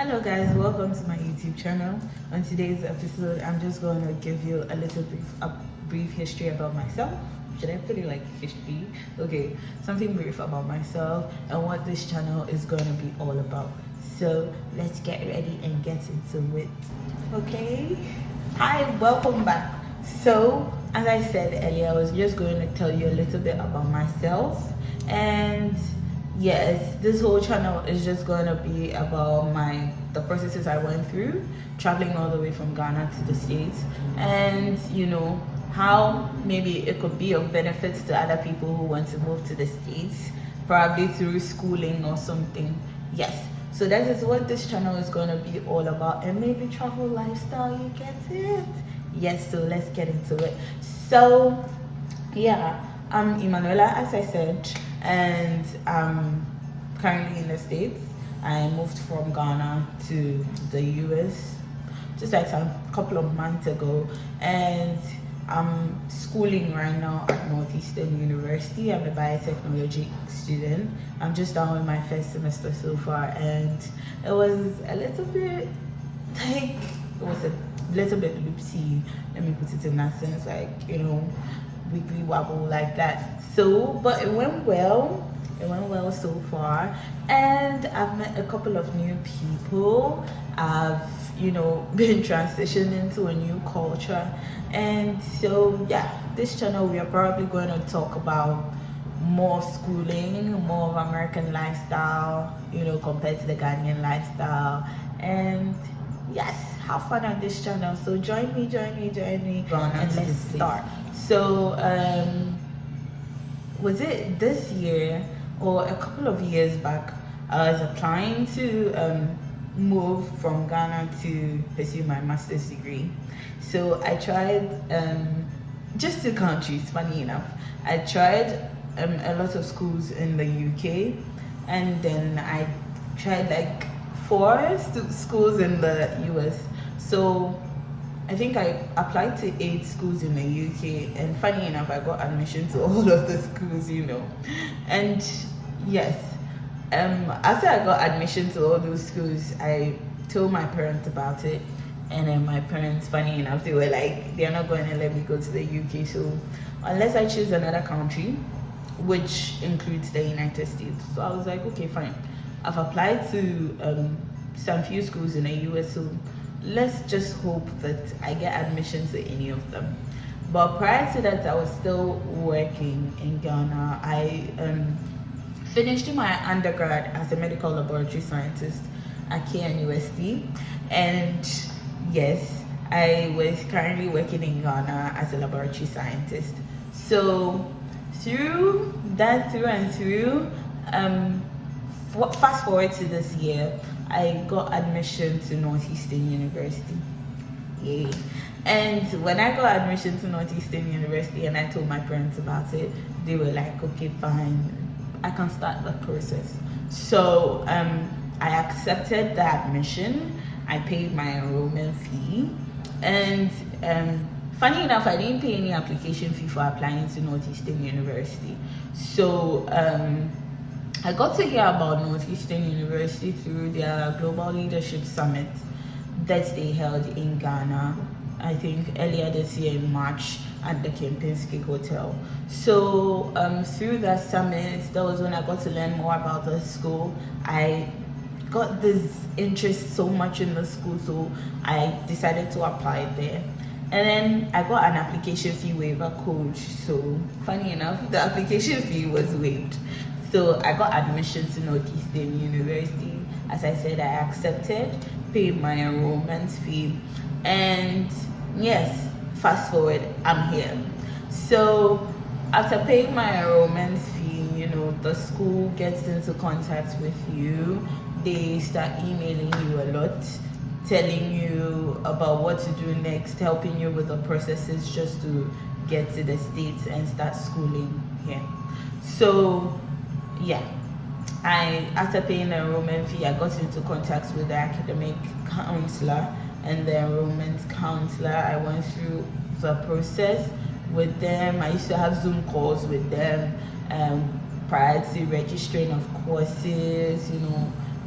Hello guys, welcome to my YouTube channel. On today's episode, I'm just going to give you a brief history about myself. Should I put it like history? Okay, something brief about myself and what this channel is going to be all about. So let's get ready and get into it. Okay, hi, welcome back. So as I said earlier, I was just going to tell you a little bit about myself. And yes, this whole channel is just going to be about the processes I went through traveling all the way from Ghana to the States, and how maybe it could be of benefits to other people who want to move to the States, probably through schooling or something. Yes, so that is what this channel is going to be all about, and maybe travel lifestyle, you get it? Yes, so let's get into it. So yeah, I'm Emanuela, as I said, and I'm currently in the States. I moved from Ghana to the US just like a couple of months ago, and I'm schooling right now at Northeastern University. I'm a biotechnology student. I'm just done with my first semester so far, and it was a little bit loopsy, let me put it in that sense, wiggly wobble like that. So but it went well so far, and I've met a couple of new people. I've been transitioned into a new culture, and so yeah, this channel we are probably going to talk about more schooling, more of American lifestyle, compared to the Ghanaian lifestyle. And yes, have fun on this channel. So join me and let's start. So was it this year or a couple of years back, I was applying to move from Ghana to pursue my master's degree. So I tried just 2 countries, funny enough. I tried a lot of schools in the UK, and then I tried like 4 schools in the US. So I think I applied to 8 schools in the UK, and funny enough, I got admission to all of the schools, And yes, after I got admission to all those schools, I told my parents about it, and then my parents, funny enough, they were like, they're not going to let me go to the UK, so unless I choose another country, which includes the United States. So I was like, okay, fine. I've applied to some few schools in the US, so let's just hope that I get admission to any of them. But prior to that, I was still working in Ghana. I finished my undergrad as a medical laboratory scientist at KNUST, and yes, I was currently working in Ghana as a laboratory scientist. So through and through, fast forward to this year, I got admission to Northeastern University. Yay. And when I got admission to Northeastern University and I told my parents about it, they were like, okay, fine, I can start the process. So I accepted the admission. I paid my enrollment fee, and funny enough, I didn't pay any application fee for applying to Northeastern University. So I got to hear about Northeastern University through their Global Leadership Summit that they held in Ghana, I think earlier this year in March at the Kempinski Hotel. So through that summit, that was when I got to learn more about the school. I got this interest so much in the school, so I decided to apply there. And then I got an application fee waiver code. So funny enough, the application fee was waived. So I got admission to Northeastern University. As I said, I accepted, paid my enrollment fee, and yes, fast forward, I'm here. So after paying my enrollment fee, the school gets into contact with you. They start emailing you a lot, telling you about what to do next, helping you with the processes just to get to the States and start schooling here. So yeah, after paying the enrollment fee, I got into contact with the academic counselor and the enrollment counselor. I went through the process with them. I used to have Zoom calls with them prior to registering of courses,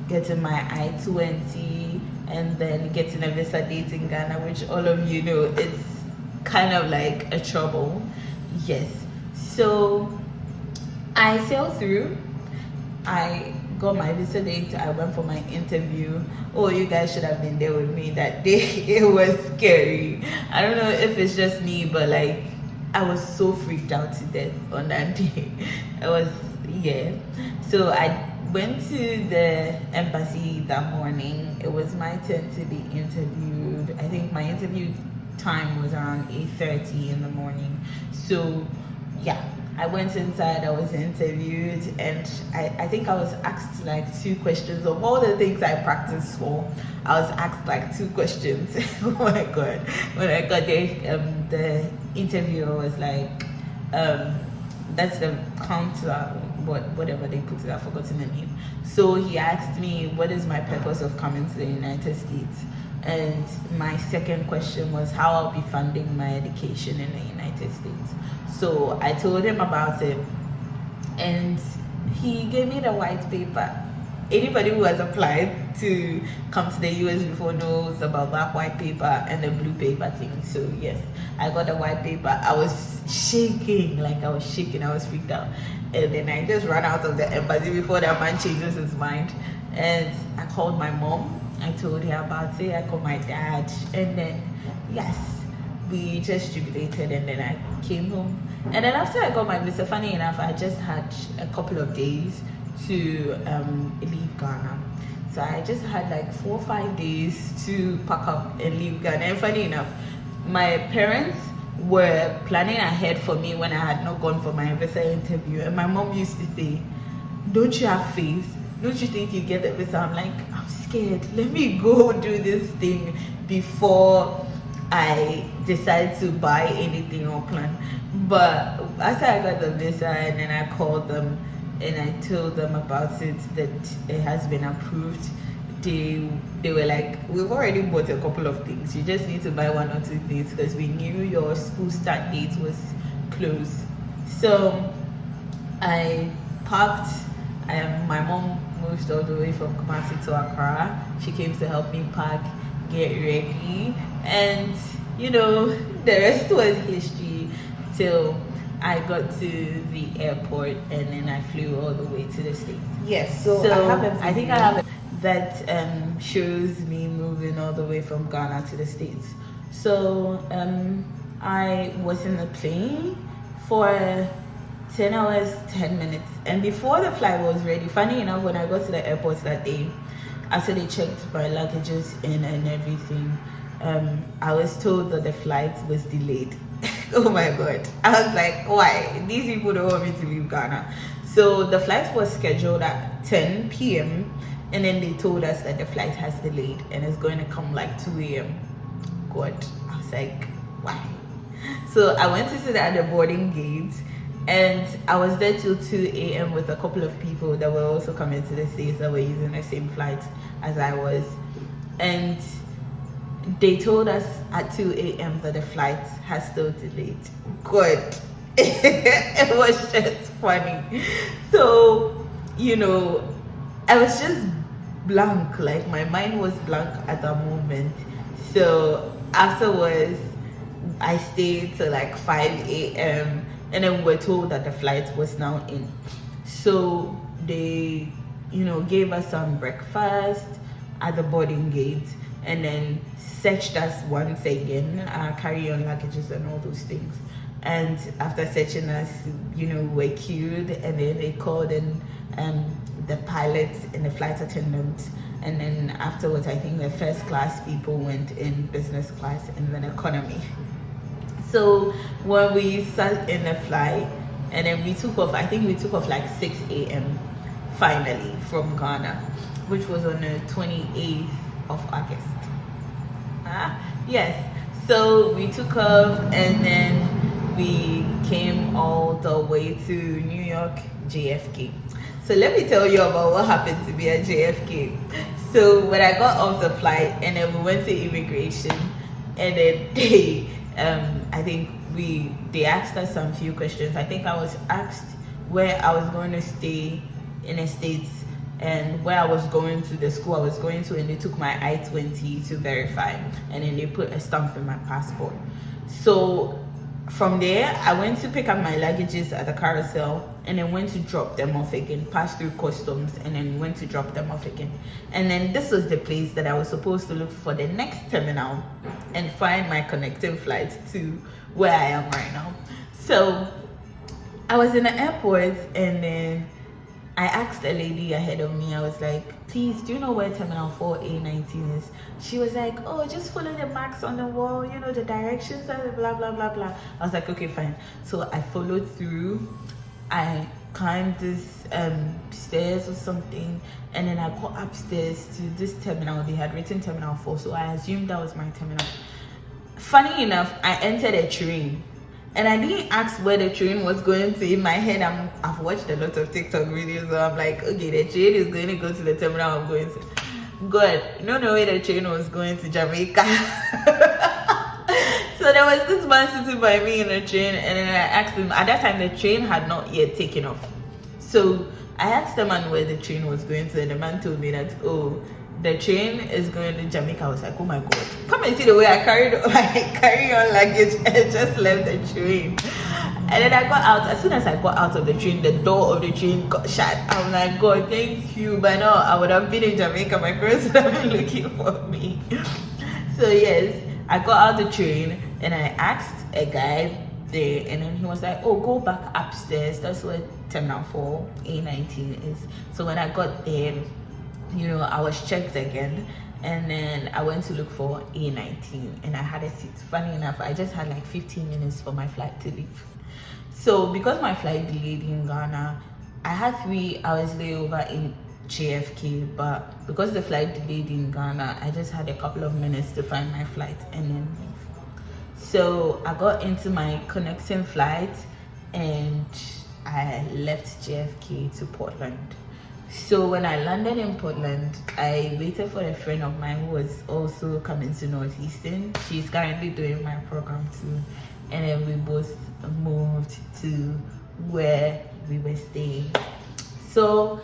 getting my I-20, and then getting a visa date in Ghana, which all of you know it's kind of like a trouble. Yes. So I sailed through. I got my visa date. I went for my interview. Oh, you guys should have been there with me that day. It was scary. I don't know if it's just me, but like I was so freaked out to death on that day. It was, yeah. So I went to the embassy that morning. It was my turn to be interviewed. I think my interview time was around 8:30 in the morning. So yeah, I went inside, I was interviewed, and I think I was asked like 2 questions of all the things I practiced for. I was asked like 2 questions. Oh my god. When I got there, the interviewer was like, that's the counselor, whatever they put it, I've forgotten the name. So he asked me, what is my purpose of coming to the United States? And my second question was how I'll be funding my education in the United States. So I told him about it, and he gave me the white paper. Anybody who has applied to come to the US before knows about that white paper and the blue paper thing. So yes, I got the white paper. I was shaking, I was freaked out. And then I just ran out of the embassy before that man changes his mind. And I called my mom. I told her about it. I called my dad. And then, yes, we just jubilated, and then I came home. And then after I got my visa, funny enough, I just had a couple of days to leave Ghana. So I just had like 4 or 5 days to pack up and leave Ghana. And funny enough, my parents were planning ahead for me when I had not gone for my visa interview. And my mom used to say, don't you have faith? Don't you think you get the visa? I'm like, I'm scared. Let me go do this thing before I decide to buy anything or plan. But after I got the visa, and then I called them and I told them about it, that it has been approved, they were like, we've already bought a couple of things. You just need to buy 1 or 2 things because we knew your school start date was closed. So I packed. My mom moved all the way from Kumasi to Accra. She came to help me pack, get ready, and the rest was history till I got to the airport, and then I flew all the way to the States. Yes, so I think I have that shows me moving all the way from Ghana to the States. So I was in the plane for 10 hours, 10 minutes. And before the flight was ready, funny enough, when I got to the airport that day, after they checked my luggages in and everything, I was told that the flight was delayed. Oh my god. I was like, why? These people don't want me to leave Ghana. So the flight was scheduled at 10 p.m. and then they told us that the flight has delayed and it's going to come like 2 a.m. God. I was like, why? So I went to sit at the boarding gate, and I was there till 2 a.m. with a couple of people that were also coming to the States that were using the same flight as I was. And they told us at 2 a.m. that the flight has still delayed. Good. It was just funny. So, I was just blank. Like, my mind was blank at that moment. So afterwards, I stayed till like 5 a.m. and then we were told that the flight was now in. So they, gave us some breakfast at the boarding gate, and then searched us once again, carry-on luggages and all those things. And after searching us, we were queued, and then they called in the pilot and the flight attendant. And then afterwards, I think the first class people went in business class and then economy. So when we sat in the flight, and then we took off, I think we took off like 6 a.m. finally from Ghana, which was on the 28th of August. Yes. So we took off, and then we came all the way to New York, JFK. So let me tell you about what happened to me at JFK. So when I got off the flight, and then we went to immigration, and then they asked us some few questions. I think I was asked where I was going to stay in the States and where I was going to, the school I was going to, and they took my I-20 to verify, and then they put a stamp in my passport. So from there, I went to pick up my luggages at the carousel, and then went to drop them off again, passed through customs, and then went to drop them off again. And then this was the place that I was supposed to look for the next terminal and find my connecting flight to where I am right now. So I was in the airport, and then I asked a lady ahead of me, I was like, please, do you know where Terminal 4A19 is? She was like, oh, just follow the marks on the wall, you know, the directions and blah, blah, blah, blah. I was like, okay, fine. So I followed through. I climbed this stairs or something, and then I got upstairs to this terminal. They had written Terminal 4, so I assumed that was my terminal. Funny enough, I entered a train. And I didn't ask where the train was going to. In my head, I've watched a lot of TikTok videos, so I'm like, okay, the train is going to go to the terminal I'm going to. God, no way the train was going to Jamaica. So there was this man sitting by me in the train, and then I asked him, at that time the train had not yet taken off. So I asked the man where the train was going to, and the man told me that, oh, the train is going to Jamaica. I was like, oh my God, come and see the way I carried my carry-on luggage and just left the train. And then I got out. As soon as I got out of the train, the door of the train got shut. I'm like, God, thank you. By now, I would have been in Jamaica. My parents would have been looking for me. So yes, I got out the train, and I asked a guy there, and then he was like, oh, go back upstairs. That's where Terminal 4A19 is. So when I got there, you know, I was checked again, and then I went to look for A19, and I had a seat. Funny enough, I just had like 15 minutes for my flight to leave. So because my flight delayed in Ghana, I had 3 hours layover in JFK, but because the flight delayed in Ghana, I just had a couple of minutes to find my flight and then leave. So I got into my connecting flight, and I left JFK to Portland. So when I landed in Portland, I waited for a friend of mine who was also coming to Northeastern. She's currently doing my program too. And then we both moved to where we were staying. So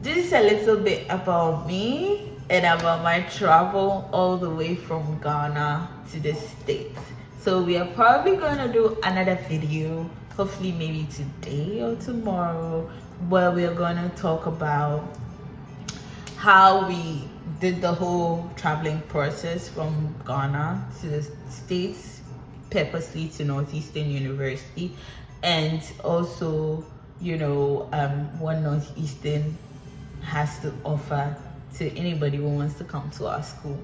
this is a little bit about me and about my travel all the way from Ghana to the States. So we are probably going to do another video, hopefully maybe today or tomorrow, where we're going to talk about how we did the whole traveling process from Ghana to the States, purposely to Northeastern University, and also, you know, what Northeastern has to offer to anybody who wants to come to our school.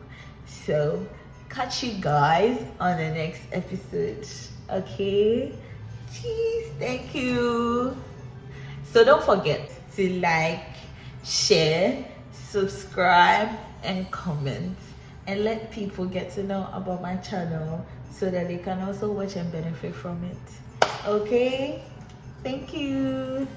So catch you guys on the next episode. Okay, cheers, thank you. So don't forget to like, share, subscribe, and comment, and let people get to know about my channel so that they can also watch and benefit from it. Okay, thank you.